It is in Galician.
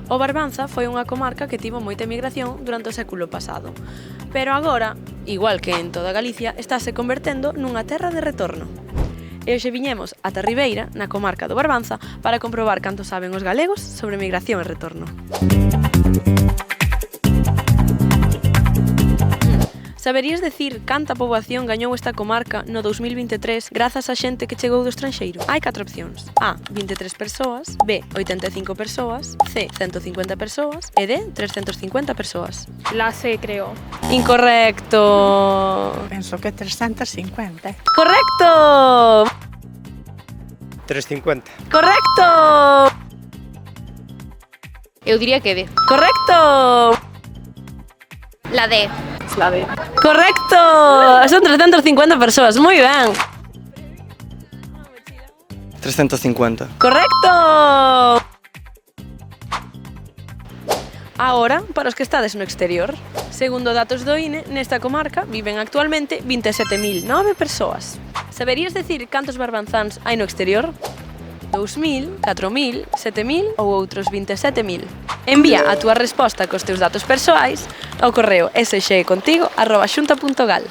O Barbanza foi unha comarca que tivo moita emigración durante o século pasado, pero agora, igual que en toda Galicia, estáse convertendo nunha terra de retorno. E hoxe viñemos ata Ribeira, na comarca do Barbanza, para comprobar canto saben os galegos sobre migración e retorno. Saberías decir canta poboación gañou esta comarca no 2023 grazas a xente que chegou do estranxeiro? Hai 4 opcións. A, 23 persoas, B, 85 persoas, C, 150 persoas e D, 350 persoas. La C, creo. Incorrecto. Penso que 350. Correcto. 350. Correcto. Eu diría que D. Correcto. La D. La D. Correcto. Son 350 persoas. Moi ben. 350. Correcto. Agora, para os que estades no exterior, segundo datos do INE, nesta comarca viven actualmente 27.009 persoas. Saberías decir cantos barbanzáns hai no exterior? 2.000, 4.000, 7.000 ou outros 27.000? Envía a túa resposta cos teus datos persoais ao correo sxcontigo@xunta.gal.